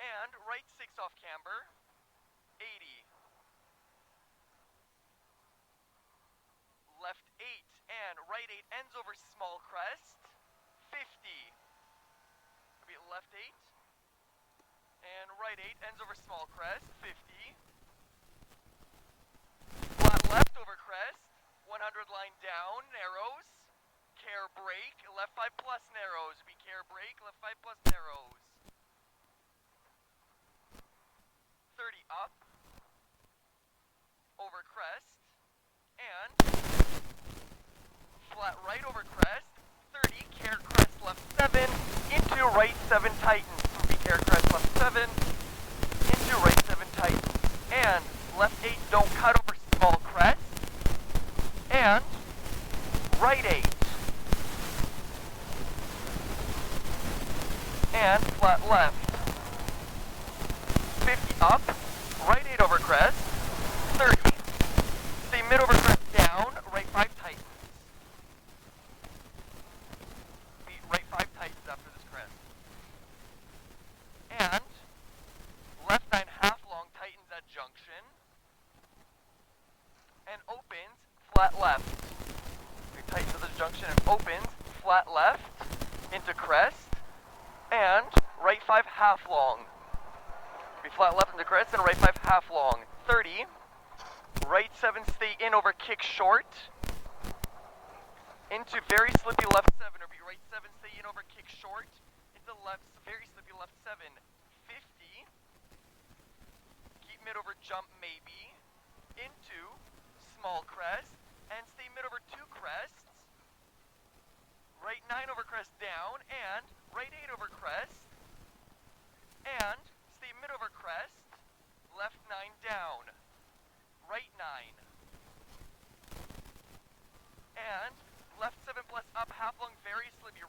And right 6 off camber. 80. Left 8 and right 8 ends over small crest. 50. It'll be left 8 and right 8 ends over small crest. 50. Flat left over crest. 100 line down, narrows. Care brake, left 5 plus narrows. Be care brake, left 5 plus narrows. 30 up, over crest, and flat right over crest. 30, care crest left 7, into right 7 tightens. Be care crest left 7, into right 7 tightens. And left 8 don't cut over small crest. And right 8. And flat left. 50 up, right 8 over crest. 30. Stay mid over crest down, right 5 tightens. Be right 5 tightens after this crest. And left 9 half long tightens at junction. And opens flat left. We tightens at this junction and opens flat left into crest. And right 5 half long. Be flat left into crest and right 5 half long. 30. Right 7 stay in over kick short. Into very slippy left 7. Or be right 7 stay in over kick short. Into left, very slippy left 7. 50. Keep mid over jump maybe. Into small crest. And stay mid over 2 crests. Right 9 over crest down. And right 8 over crest. And stay mid over crest. Left 9 down. Right 9. And left 7 plus up half long very slippy.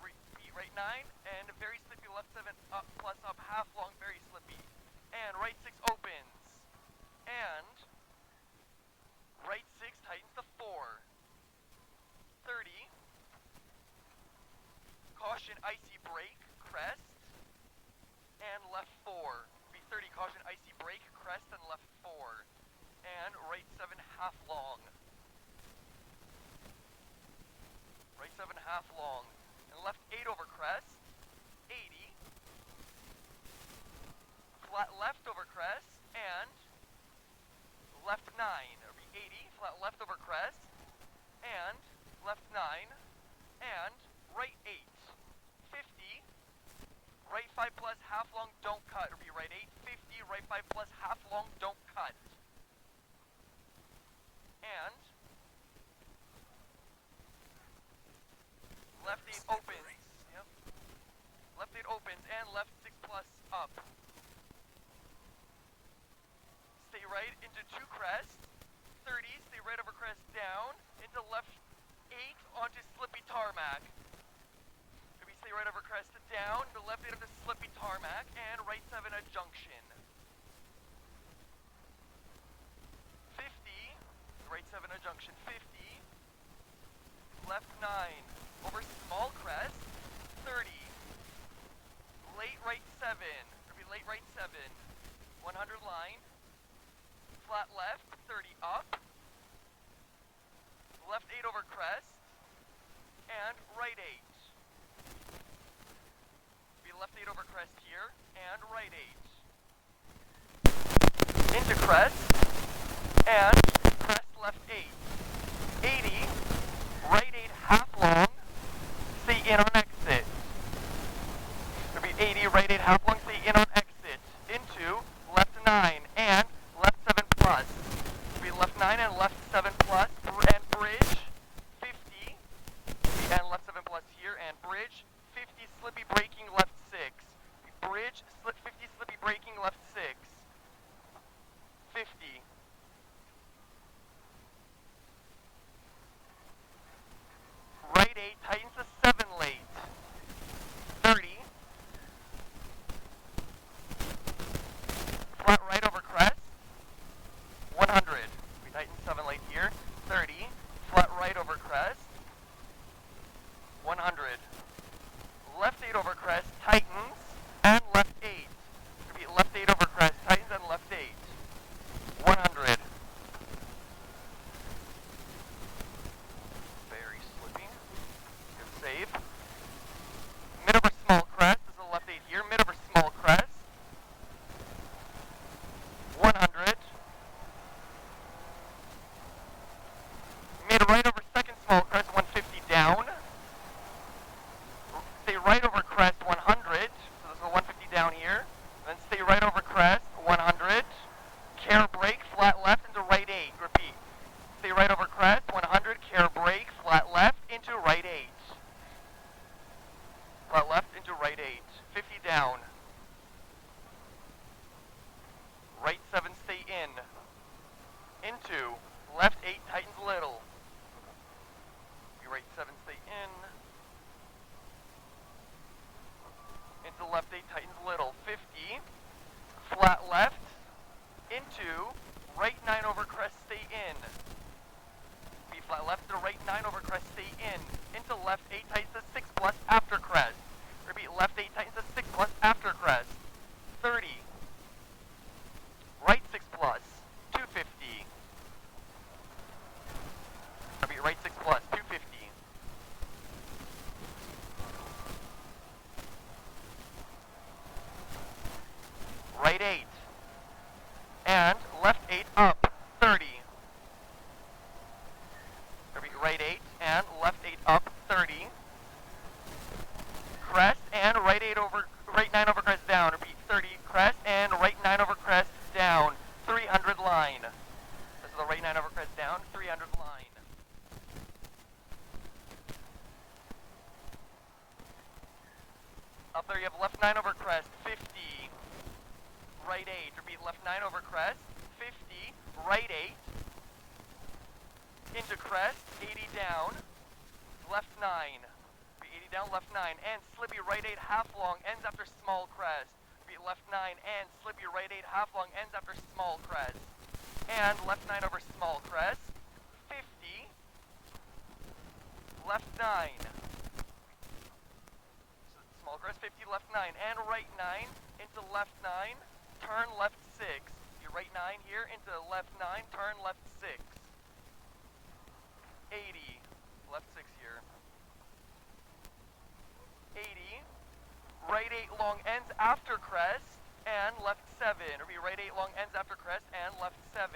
Right 9 and very slippy left 7 up plus up half long very slippy. And right 6 opens. And right 6 tightens to 4. 30. Caution icy brake, crest, and left 4. Be 30, caution icy brake, crest, and left 4. And right 7 half long. Right 7 half long. And left 8 over crest, 80. Flat left over crest, and left 9. Or be 80, flat left over crest, and left 9, and right 8. 50, right 5 plus half long don't cut, or be right 8, 50, right 5 plus half long don't cut. And left 8 opens. Yep. Left 8 opens and left 6 plus up. Stay right into 2 crest. 30, stay right over crest down into left 8 onto slippy tarmac. Stay right over crest down, the left 8 of the slippy tarmac, and right 7 at junction. 50, right 7 at junction, 50, left 9, over small crest, 30, late right 7, or be late right 7, 100 line, flat left, 30 up, left 8 over crest, and right 8. Left 8 over crest here, and right 8. Into crest, and crest left 8. 80, right 8 half long, stay in on exit. It'll be 80, right 8 half long, stay in on exit. Into left 9, and left 7 plus. It'll be left 9 and left 7 plus, and bridge, 50, and left 7 plus here, and bridge, 50, slippy braking left 6. Bridge, 50 slippy braking left 6. 50. Right 8 tightens to 7 late. 30. down. Right 7, stay in. Into. Left 8, tightens little. Right 7, stay in. Into left 8, tightens little. 50. Flat left. Into. Right 9 over crest, stay in. Be flat left to right 9 over crest, stay in. Into left 8, tightens to 6 plus after crest. Repeat, left 8, tightens to 6 plus after crest. 30. Right 6 plus. 250. Repeat, right 6 plus. 250. Right 8. And left 8 up. 30. Repeat, right 8 and left 8 up. 30. Crest and right 9 over crest down. Repeat, 30. Crest and right 9 over crest down. 300 line. This is the right 9 over crest down. 300 line. Up there you have left 9 over crest. 50. Right 8. Repeat, left 9 over crest. 50. Right 8. Into crest. 80 down. Left 9. 80 down, left 9, and slippy right 8 half long, ends after small crest. Repeat, left 9, and slippy right 8 half long, ends after small crest. And left 9 over small crest. 50. Left 9. Small crest, 50, left 9, and right 9, into left 9, turn left 6. Your right 9 here, into left 9, turn left 6. 80. Left 6 here. 80, right 8 long ends after crest, and left 7. Repeat, right 8 long ends after crest, and left 7.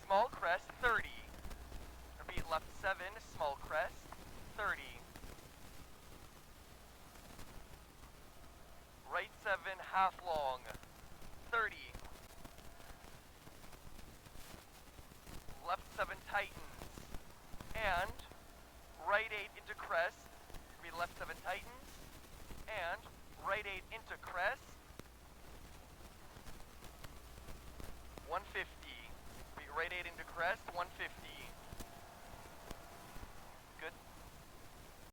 Small crest, 30. Repeat, left 7, small crest, 30. Right 7, half long, 30. Left 7 tightens, and right 8 into crest. Repeat, left 7 tightens, and right 8 into crest,